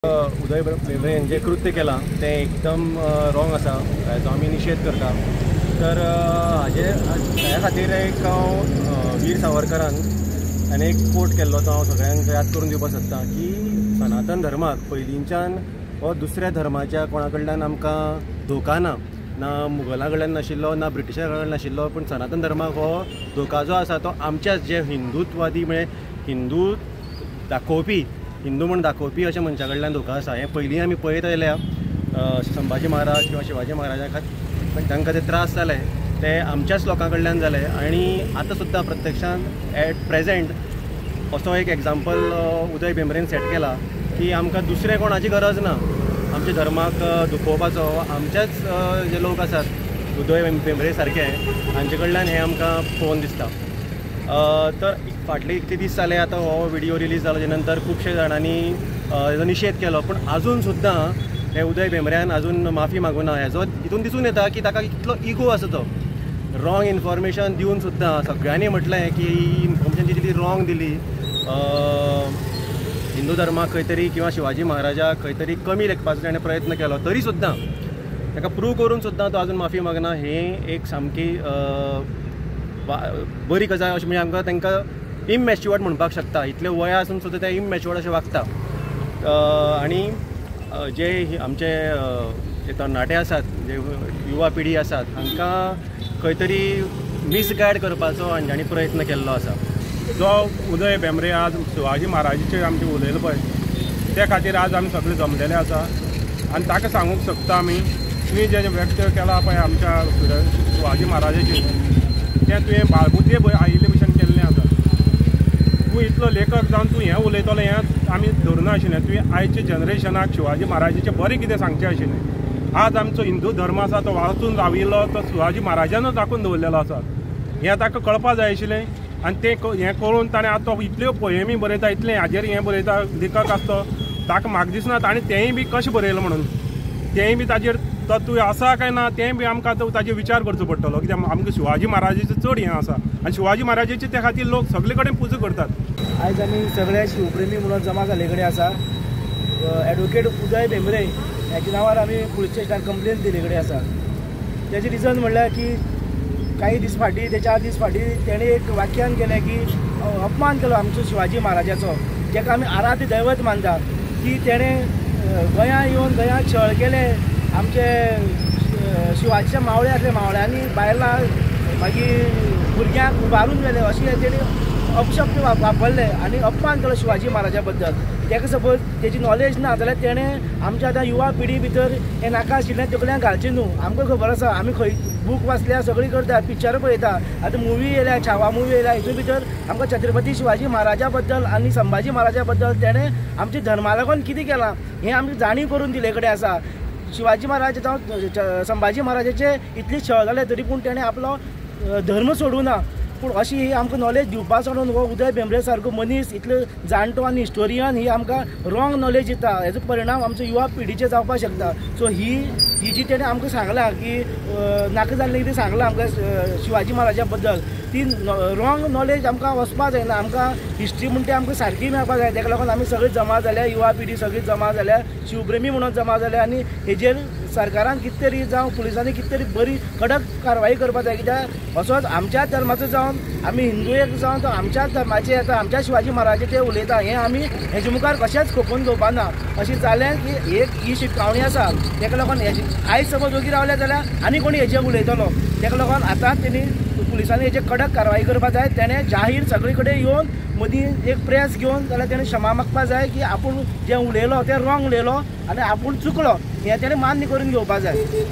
उदय भेंब्रेन जे कृत्य केलां ते एकदम रॉंग आसा, हाचो आमी निशेध करता। तर ह्या खातीर एक वीर सावरकरान आनी एक कोट केल्लो तो हांव सगळ्यांक याद करून दिवपाक सोदता की सनातन धर्माक पयलींच्यान हो दुसऱ्या धर्माच्या कोणा कडल्यान आमकां धोका ना मुघलां कडल्यान नाशिल्लो ना ब्रिटिशां कडल्यान नाशिल्लो, पूण सनातन धर्माक हो धोका जो आसा तो आमच्याच जे हिंदुत्ववादी म्हणजे हिंदू दाखोवपी हिंदू म्हूण दाखोवपी अशा मनशा कडल्यान धोका आसा। हें पयलीं आमी पळयत आयल्या संभाजी महाराज किंवा शिवाजी महाराजा तांकां ते त्रास जाले ते आमच्याच लोकां कडल्यान जाले आनी आतां सुद्दां प्रत्यक्षान एट प्रेजेंट असो एक एग्जाम्पल उदय भेंब्रेन सेट केला की आमकां दुसरे कोणाची गरज ना आमच्या धर्माक दुखोवपाचो। आमचेच जे लोक आसात उदय भेंब्रे सारके हांचे कडल्यान हें आमकां पळोवन दिसता। तर फाटले कितले दीस जाले आतां हो व्हिडिओ रिलीज जालो, तेजे नंतर खुबशे जाणांनी हेजो निशेध केलो, पूण आजून सुद्दां हे उदय भेंब्र्यान आजून माफी मागूना। हेजो हितून दिसून येता की ताका कितलो इगो आसा तो, रॉंग इन्फॉर्मेशन दिवन सुद्दां सगळ्यांनी म्हटलें की ही इन्फॉर्मेशन जितली रॉंग दिली, हिंदू धर्माक खंय तरी किंवा शिवाजी महाराजाक खंय तरी कमी लेखपाचो ताणें प्रयत्न केलो, तरी सुद्दां ताका प्रूव करून सुद्दां तो आजून माफी मागना। हें एक सामकी बरी गजाल अशें म्हणजे आमकां तांकां इममॅच्युअर्ड म्हणपाक शकता। इतले वया आसून सुद्दां ते इममॅच्युअर्ड अशें वागता। आनी जे आमचे जे तरणाटे आसात, जे युवा पिढी आसात, हांकां खंय तरी मिसगायड करपाचो हांच्यांनी प्रयत्न केल्लो आसा। जो उदय भेंब्रे आज शिवाजी महाराजाचेर आमचे उलयलो पळय, त्या खातीर आज आमी सगळे जमलेले आसा आनी ताका सांगूंक शकता आमी तुवें जें व्यक्त केलां पळय आमच्या शिवाजी महाराजाचेर तें तुवें बाळबुद्दे आयिल्ले भशेन केल्लें आसा। तूं इतलो लेखक जावन तूं हें उलयतलो हें आमी धरुना आशिल्लें। तुवें आयच्या जनरेशनाक शिवाजी महाराजाचें बरें कितें सांगचें आशिल्लें। आज आमचो हिंदू धर्म आसा तो वाचून राविल्लो तो शिवाजी महाराजानूच दाखोवन दवरलेलो आसा, हें ताका कळपाक जाय आशिल्लें। आनी तें हें करून ताणें आतां तो इतल्यो पोयमी बरयता, इतलें हाजेर हें बरयता, लेखक आसा तो, ताका म्हाका दिसना ताणें तेंय बी कशें बरयलें म्हणून, तेंय बी ताजेर तत्व आसा काय ना तें बी आमकां आतां ताजेर विचार करचो पडटलो, कित्याक आमकां शिवाजी महाराजाचें चड हें आसा आनी शिवाजी महाराजाचे त्या खातीर लोक सगळे कडेन पुजा करतात। आयज आमी सगळे शिवप्रेमी म्हणून जमा जाल्ले कडेन आसा। एडवोकेट उदय भेंब्रे ह्याच्या नांवार आमी पुलीस स्टेशनार कंप्लेन दिले कडेन आसा। तेजें रिजन म्हणल्यार की काही दीस फाटीं, ते 4 दीस फाटीं तेणें एक वाक्यान केलें की अपमान केलो आमचो शिवाजी महाराजाचो, जेका आमी आराध्य दैवत मानता, की तेणें गोंयांत येवन गोंयांत छळ केले, आमचे शिवाजीचे मावळे आसले, मावळ्यांनी बायलां मागीर भुरग्यांक उबारून गेले, अशें तेणी अपशब्द वापरले आनी अपमान केलो शिवाजी महाराजा बद्दल। तेका सपोज तेजी नॉलेज ना जाल्यार तेणें आमच्या आतां युवा पिढी भितर हें नाका आशिल्लें तकल्यांक घालचें न्हू। आमकां खबर आसा, आमी खंय बूक वाचल्या, सगळी करता, पिक्चर पळयता, आतां मुवी येयल्या, छावा मुवी येयल्या, हितून भितर आमकां छत्रपती शिवाजी महाराजा बद्दल आनी संभाजी महाराजा बद्दल तेणें आमच्या धर्मा लागून कितें केलां हें आमकां जाणीव करून दिले कडेन आसा। शिवाजी महाराज जावं संभाजी महाराजाचे इतली छळ जाले तरी पूण तेणें आपलो धर्म सोडूना, पूण अशी ही आमकां नॉलेज दिवपा सोडून हो उदय भेंब्रे सारको मनीस इतलो जाणटो आनी हिस्टोरियन ही आमकां रॉंग नॉलेज दिता, हेजो परिणाम आमच्या युवा पिढीचेर जावपाक शकता। सो ही जी तेणें आमकां सांगलां की नाका जाल्लें कितें सांगलां आमकां शिवाजी महाराजा बद्दल, ती रॉंग नॉलेज आमकां वचपाक जायना। आमकां हिस्ट्री म्हणटा ती आमकां सारकी मेळपाक जाय। ताका लागून आमी सगळीं जमा जाल्या, युवा पिढी सगळीं जमा जाल्या, शिवप्रेमी म्हणून जमा जाल्या आनी हेजेर सरकारान कितें तरी जावं पुलिसांनी कितें तरी बरी कडक कारवाई करपाक जाय। कित्याक असोच आमच्याच धर्माचो जावन आमी हिंदू एक जावन तो आमच्याच धर्माचे येता, आमच्या शिवाजी महाराजाचे उलयता, हें आमी हेजे मुखार कशेंच खोपून घेवपाना। अशें जालें की एक ही शिटकावणी आसा, ताका लागून आयज समज ओगी रावले जाल्यार आनी कोणी हेजेर उलयतलो। ताका लागून आतां तेणी पुलिसांनी हेजेर कडक कारवाई करपाक जाय। तेणें जाहीर सगळे कडेन येवन मदीं एक प्रेस घेवन जाल्यार तेणें क्षमा मागपाक जाय की आपूण जें उलयलो तें रॉंग उलयलो आनी आपूण चुकलो, हें तेणें मान्य करून घेवपाक जाय।